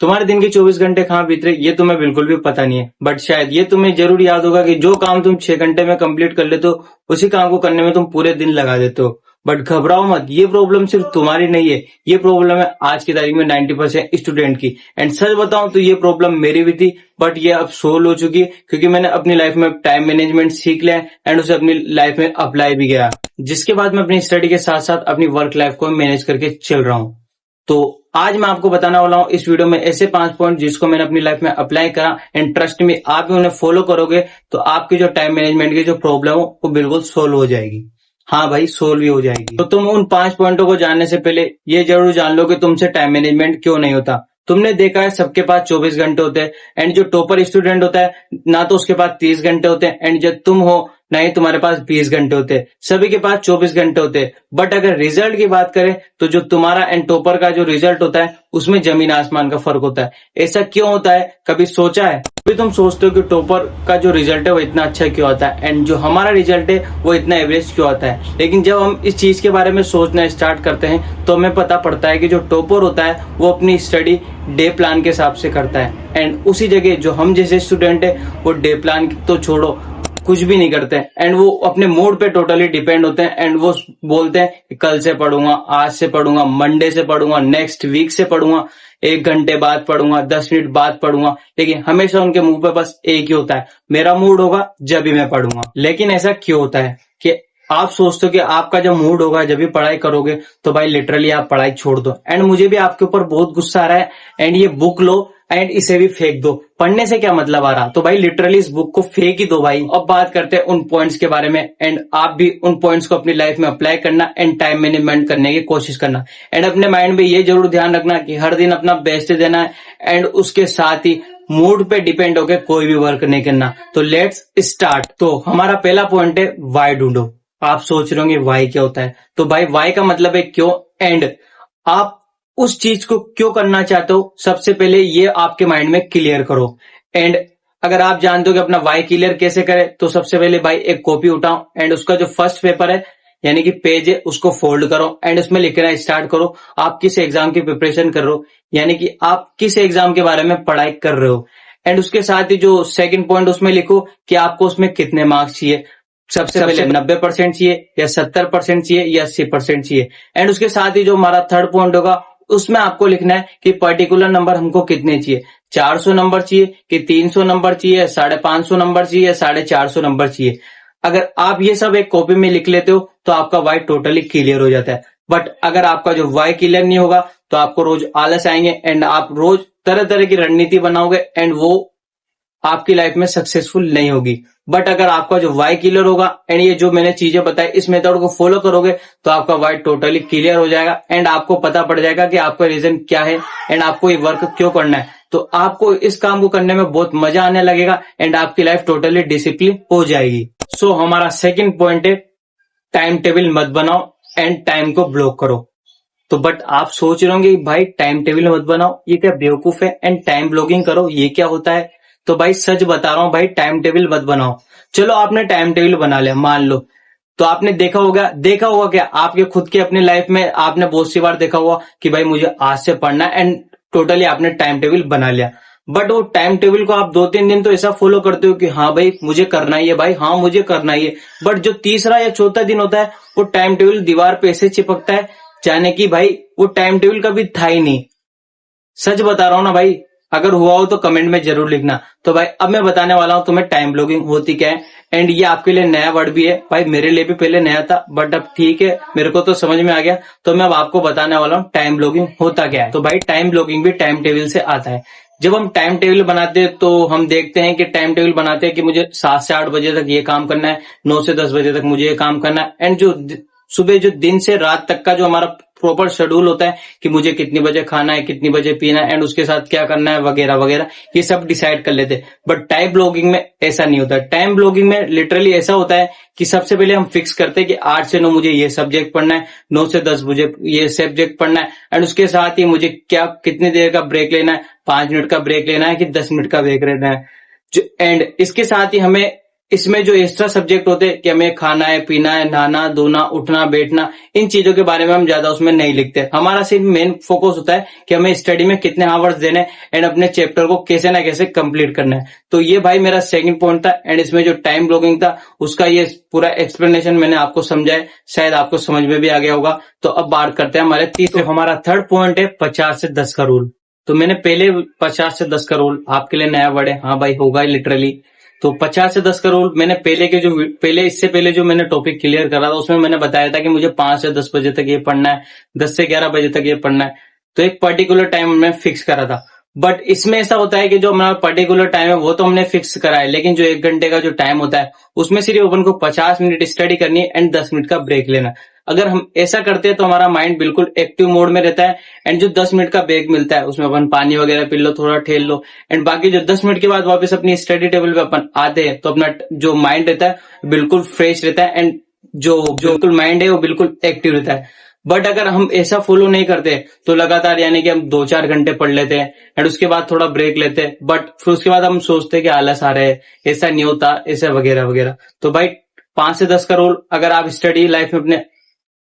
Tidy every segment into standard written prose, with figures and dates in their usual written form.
तुम्हारे दिन के 24 घंटे कहाँ बीत रहे ये तुम्हें बिल्कुल भी पता नहीं है, बट शायद ये तुम्हें जरूर याद होगा कि जो काम तुम 6 घंटे में कंप्लीट कर लेते हो उसी काम को करने में तुम पूरे दिन लगा देते हो। बट घबराओ मत, ये प्रॉब्लम सिर्फ तुम्हारी नहीं है, ये प्रॉब्लम है आज की तारीख में 90% स्टूडेंट की। एंड सच बताऊं तो ये प्रॉब्लम मेरी भी थी, बट ये अब सोल्व हो चुकी है क्योंकि मैंने अपनी लाइफ में टाइम मैनेजमेंट सीख लिया है एंड उसे अपनी लाइफ में अप्लाई भी किया, जिसके बाद मैं अपनी स्टडी के साथ साथ अपनी वर्क लाइफ को मैनेज करके चल रहा हूँ। तो आज मैं आपको बताने वाला हूँ इस वीडियो में ऐसे 5 पॉइंट जिसको मैंने अपनी लाइफ में अप्लाई करा एंड ट्रस्ट में आप भी उन्हें फॉलो करोगे तो आपकी जो टाइम मैनेजमेंट की जो प्रॉब्लम हो वो बिल्कुल सोल्व हो जाएगी। हाँ भाई, सोल्व ही हो जाएगी। तो तुम उन 5 पॉइंटों को जानने से पहले ये जरूर जान लो कि तुमसे टाइम मैनेजमेंट क्यों नहीं होता। तुमने देखा है सबके पास 24 घंटे होते हैं एंड जो टॉपर स्टूडेंट होता है ना तो उसके पास 30 घंटे होते हैं एंड जब तुम हो ना ही तुम्हारे पास 20 घंटे होते हैं, सभी के पास 24 घंटे होते हैं। बट अगर रिजल्ट की बात करें तो जो तुम्हारा एंड टॉपर का जो रिजल्ट होता है उसमें जमीन आसमान का फर्क होता है। ऐसा क्यों होता है, कभी सोचा है? कभी तुम सोचते हो कि टॉपर का जो रिजल्ट है वो इतना अच्छा क्यों आता है एंड जो हमारा रिजल्ट है वो इतना एवरेज क्यों आता है? लेकिन जब हम इस चीज के बारे में सोचना स्टार्ट करते हैं तो हमें पता पड़ता है कि जो टॉपर होता है वो अपनी स्टडी डे प्लान के हिसाब से करता है एंड उसी जगह जो हम जैसे स्टूडेंट है वो डे प्लान तो छोड़ो कुछ भी नहीं करते हैं एंड वो अपने मूड पे टोटली डिपेंड होते हैं एंड वो बोलते हैं कि कल से पढ़ूंगा, आज से पढ़ूंगा, मंडे से पढ़ूंगा, नेक्स्ट वीक से पढ़ूंगा, 1 घंटे बाद पढ़ूंगा, 10 मिनट बाद पढ़ूंगा। लेकिन हमेशा उनके मुंह पे बस एक ही होता है, मेरा मूड होगा जब भी मैं पढ़ूंगा। लेकिन ऐसा क्यों होता है कि आप सोचते हो कि आपका जब मूड होगा जब भी पढ़ाई करोगे तो भाई लिटरली आप पढ़ाई छोड़ दो। एंड मुझे भी आपके ऊपर बहुत गुस्सा आ रहा है एंड ये बुक लो एंड इसे भी फेंक दो, पढ़ने से क्या मतलब आ रहा? तो भाई लिटरली इस बुक को फेंक ही दो भाई। अब बात करते हैं उन पॉइंट्स के बारे में एंड आप भी उन पॉइंट्स को अपनी लाइफ में अप्लाई करना एंड टाइम मैनेजमेंट करने की कोशिश करना एंड अपने माइंड में ये जरूर ध्यान रखना कि हर दिन अपना बेस्ट देना है एंड उसके साथ ही मूड पे डिपेंड होकर कोई भी वर्क नहीं करना। तो लेट्स स्टार्ट। तो हमारा पहला पॉइंट है वाई ढूंढो। आप सोच रहे होंगे वाई क्या होता है? तो भाई वाई का मतलब है क्यों एंड आप उस चीज को क्यों करना चाहते हो सबसे पहले ये आपके माइंड में क्लियर करो। एंड अगर आप जानते हो कि अपना वाई क्लियर कैसे करें तो सबसे पहले भाई एक कॉपी उठाओ एंड उसका जो फर्स्ट पेपर है यानी कि पेज है उसको फोल्ड करो एंड उसमें लिखना स्टार्ट करो आप किस एग्जाम की प्रिपरेशन कर रहे हो, यानी कि आप किस एग्जाम के बारे में पढ़ाई कर रहे हो। एंड उसके साथ ही जो सेकंड पॉइंट उसमें लिखो कि आपको उसमें कितने मार्क्स चाहिए। सबसे पहले 90% चाहिए या 70% चाहिए या 80% चाहिए। एंड उसके साथ ही जो हमारा थर्ड पॉइंट होगा उसमें आपको लिखना है कि पर्टिकुलर नंबर हमको कितने चाहिए, 400 नंबर चाहिए कि 300 नंबर चाहिए, 550 नंबर चाहिए या 450 नंबर चाहिए। अगर आप ये सब एक कॉपी में लिख लेते हो तो आपका वाई टोटली क्लियर हो जाता है। बट अगर आपका जो वाई क्लियर नहीं होगा तो आपको रोज आलस आएंगे एंड आप रोज तरह तरह की रणनीति बनाओगे एंड वो आपकी लाइफ में सक्सेसफुल नहीं होगी। बट अगर आपका जो वाई क्लियर होगा एंड ये जो मैंने चीजें बताई इस मेथड को फॉलो करोगे तो आपका वाई टोटली क्लियर हो जाएगा एंड आपको पता पड़ जाएगा कि आपका रीजन क्या है एंड आपको ये वर्क क्यों करना है। तो आपको इस काम को करने में बहुत मजा आने लगेगा एंड आपकी लाइफ टोटली डिसिप्लिन हो जाएगी। सो हमारा सेकंड पॉइंट है टाइम टेबल मत बनाओ एंड टाइम को ब्लॉक करो। तो बट आप सोच रहे होंगे भाई टाइम टेबल मत बनाओ ये क्या बेवकूफ है एंड टाइम ब्लॉकिंग करो ये क्या होता है? तो भाई सच बता रहा हूं भाई, टाइम टेबल मत बनाओ। चलो आपने टाइम टेबल बना लिया मान लो, तो आपने देखा होगा क्या आपके खुद की अपनी लाइफ में आपने बहुत सी बार देखा होगा कि भाई मुझे आज से पढ़ना है एंड टोटली आपने टाइम टेबल बना लिया। बट वो टाइम टेबल को आप 2-3 दिन तो ऐसा फॉलो करते हो कि हाँ भाई मुझे करना ही है, भाई हाँ मुझे करना ही है। बट जो तीसरा या चौथा दिन होता है वो टाइम टेबल दीवार पे ऐसे चिपकता है जाने की भाई वो टाइम टेबल कभी था ही नहीं। सच बता रहा हूं ना भाई, अगर हुआ हो तो कमेंट में जरूर लिखना। तो भाई अब मैं बताने वाला हूं तुम्हें टाइम ब्लॉकिंग होती क्या है एंड ये आपके लिए नया वर्ड भी है भाई, मेरे लिए भी पहले नया था बट अब ठीक है मेरे को तो समझ में आ गया। तो मैं अब आपको बताने वाला हूं टाइम ब्लॉकिंग होता क्या है। तो भाई टाइम ब्लॉकिंग भी टाइम टेबल से आता है। जब हम टाइम टेबल बनाते हैं तो हम देखते हैं कि टाइम टेबल बनाते हैं कि मुझे 7 से 8 बजे तक ये काम करना है, 9 से 10 बजे तक मुझे ये काम करना है एंड जो सुबह जो दिन से रात तक का जो हमारा प्रॉपर शेड्यूल होता है कि मुझे कितनी बजे खाना है, कितनी बजे पीना है एंड उसके साथ क्या करना है वगैरह वगैरह, ये सब डिसाइड कर लेते हैं। बट टाइम ब्लॉकिंग में ऐसा नहीं होता। टाइम ब्लॉकिंग में लिटरली ऐसा होता है कि सबसे पहले हम फिक्स करते हैं कि 8 से 9 मुझे ये सब्जेक्ट पढ़ना है, 9 से 10 मुझे ये सब्जेक्ट पढ़ना है एंड उसके साथ ही मुझे क्या कितनी देर का ब्रेक लेना है, 5 मिनट का ब्रेक लेना है कि 10 मिनट का ब्रेक लेना है। एंड इसके साथ ही हमें इसमें जो एक्स्ट्रा सब्जेक्ट होते हैं कि हमें खाना है, पीना है, नहाना धोना, उठना बैठना, इन चीजों के बारे में हम ज्यादा उसमें नहीं लिखते। हमारा सिर्फ मेन फोकस होता है कि हमें स्टडी में कितने आवर्स देने एंड अपने चैप्टर को कैसे ना कैसे कंप्लीट करना है। तो ये भाई मेरा सेकंड पॉइंट था एंड इसमें जो टाइम ब्लॉकिंग था उसका ये पूरा एक्सप्लेनेशन मैंने आपको समझाया, शायद आपको समझ में भी आ गया होगा। तो अब बात करते हैं हमारे तीसरे, हमारा थर्ड पॉइंट है 50 से 10 का रूल। तो मैंने पहले 50 से 10 का रूल आपके लिए नया वर्ड है, हाँ भाई होगा लिटरली। तो 50 से 10 का रूल मैंने इससे पहले जो मैंने टॉपिक क्लियर करा था उसमें मैंने बताया था कि मुझे 5 से 10 बजे तक ये पढ़ना है, 10 से 11 बजे तक ये पढ़ना है। तो एक पर्टिकुलर टाइम में फिक्स करा था। बट इसमें ऐसा होता है कि जो हमारा पर्टिकुलर टाइम है वो तो हमने फिक्स करा है, लेकिन जो 1 घंटे का जो टाइम होता है उसमें सिर्फ अपन को 50 मिनट स्टडी करनी है एंड 10 मिनट का ब्रेक लेना। अगर हम ऐसा करते हैं तो हमारा माइंड बिल्कुल एक्टिव मोड में रहता है एंड जो 10 मिनट का ब्रेक मिलता है उसमें अपन पानी वगैरह पी लो, थोड़ा ठेल लो एंड बाकी जो 10 मिनट के बाद वापस अपनी स्टडी टेबल पे अपन आते हैं तो अपना जो माइंड रहता है बिल्कुल फ्रेश रहता है एंड जो बिल्कुल माइंड है वो बिल्कुल एक्टिव रहता है। बट अगर हम ऐसा फॉलो नहीं करते तो लगातार यानी कि हम 2-4 घंटे पढ़ लेते हैं एंड उसके बाद थोड़ा ब्रेक लेते हैं, बट फिर उसके बाद हम सोचते हैं कि आलस आ रहा है, ऐसा नहीं होता, ऐसा वगैरह वगैरह। तो भाई 5 से 10 का रूल अगर आप स्टडी लाइफ में अपने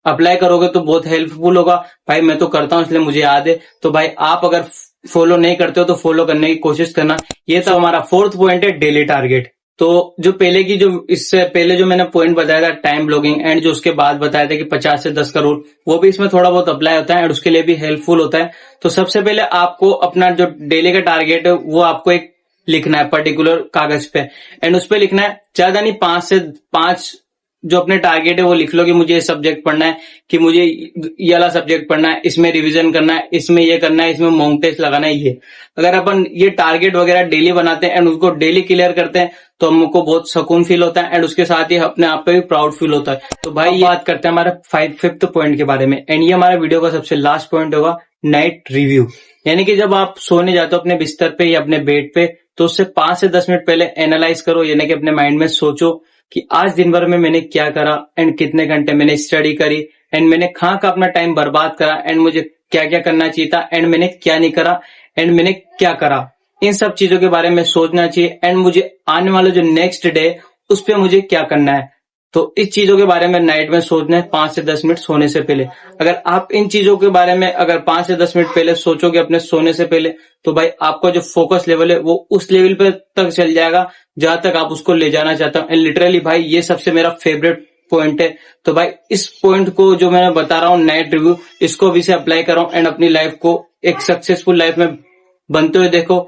अप्लाई करोगे तो बहुत हेल्पफुल होगा। भाई मैं तो करता हूं इसलिए मुझे याद है। तो भाई आप अगर फॉलो नहीं करते हो तो फॉलो करने की कोशिश करना। ये तो हमारा फोर्थ पॉइंट है डेली टारगेट। तो जो पहले की जो इससे पहले जो मैंने पॉइंट बताया था टाइम ब्लॉकिंग एंड जो उसके बाद बताया था कि 50 से 10 का रूल, वो भी इसमें थोड़ा बहुत अप्लाई होता है एंड उसके लिए भी हेल्पफुल होता है। तो सबसे पहले आपको अपना जो डेली का टारगेट है वो आपको एक लिखना है पर्टिकुलर कागज पे एंड उस पे लिखना है, ज्यादा नहीं 5 जो अपने टारगेट है वो लिख लो कि मुझे ये सब्जेक्ट पढ़ना है, कि मुझे ये वाला सब्जेक्ट पढ़ना है, इसमें रिवीजन करना है, इसमें ये करना है, इसमें मॉक टेस्ट लगाना है। ये अगर अपन ये टारगेट वगैरह डेली बनाते हैं एंड उसको डेली क्लियर करते हैं तो हमको बहुत सुकून फील होता है एंड उसके साथ ही अपने आप पे भी प्राउड फील होता है। तो भाई ये बात करते हैं हमारे फिफ्थ पॉइंट के बारे में एंड ये हमारा वीडियो का सबसे लास्ट पॉइंट होगा नाइट रिव्यू। यानी कि जब आप सोने जाते हो अपने बिस्तर पे या अपने बेड पे तो उससे 5 से 10 मिनट पहले एनालाइज करो, यानी कि अपने माइंड में सोचो कि आज दिन भर में मैंने क्या करा एंड कितने घंटे मैंने स्टडी करी एंड मैंने कहाँ का अपना टाइम बर्बाद करा एंड मुझे क्या क्या करना चाहिए था एंड मैंने क्या नहीं करा एंड मैंने क्या करा। इन सब चीजों के बारे में सोचना चाहिए एंड मुझे आने वाला जो नेक्स्ट डे उस पर मुझे क्या करना है। तो इस चीजों के बारे में नाइट में सोचना है 5 से 10 मिनट सोने से पहले। अगर आप इन चीजों के बारे में अगर 5 से 10 मिनट पहले सोचोगे अपने सोने से पहले तो भाई आपका जो फोकस लेवल है वो उस लेवल पे तक चल जाएगा जहां तक आप उसको ले जाना चाहते हो। एंड लिटरली भाई ये सबसे मेरा फेवरेट पॉइंट है। तो भाई इस पॉइंट को जो मैं बता रहा हूँ नाइट रिव्यू, इसको भी से अप्लाई करो एंड अपनी लाइफ को एक सक्सेसफुल लाइफ में बनते हुए देखो।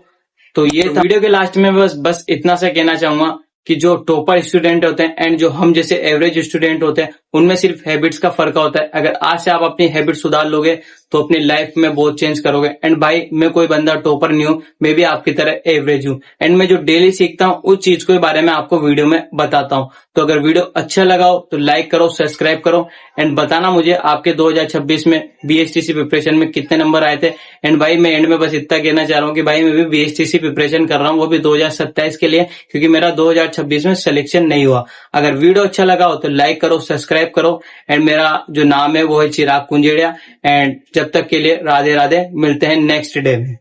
तो ये वीडियो के लास्ट में बस इतना सा कहना चाहूंगा कि जो टॉपर स्टूडेंट होते हैं एंड जो हम जैसे एवरेज स्टूडेंट होते हैं उनमें सिर्फ हैबिट्स का फर्क होता है। अगर आज से आप अपनी हैबिट सुधार लोगे तो अपनी लाइफ में बहुत चेंज करोगे। एंड भाई मैं कोई बंदा टॉपर नहीं हूँ, मैं भी आपकी तरह एवरेज हूँ एंड मैं जो डेली सीखता हूँ उस चीज के बारे में आपको वीडियो में बताता हूँ। तो अगर वीडियो अच्छा लगा हो तो लाइक करो, सब्सक्राइब करो एंड बताना मुझे आपके 2026 में BSTC प्रिपरेशन में कितने नंबर आए थे। एंड भाई मैं एंड में बस इतना कहना चाह रहा हूँ कि भाई मैं भी BSTC प्रिपरेशन कर रहा हूँ, वो भी 2027 के लिए, क्योंकि मेरा 2026 में सिलेक्शन नहीं हुआ। अगर वीडियो अच्छा लगा हो तो लाइक करो, सब्सक्राइब करो एंड मेरा जो नाम है वो है चिराग कुंजेड़िया। एंड जब तक के लिए राधे राधे, मिलते हैं नेक्स्ट डे में।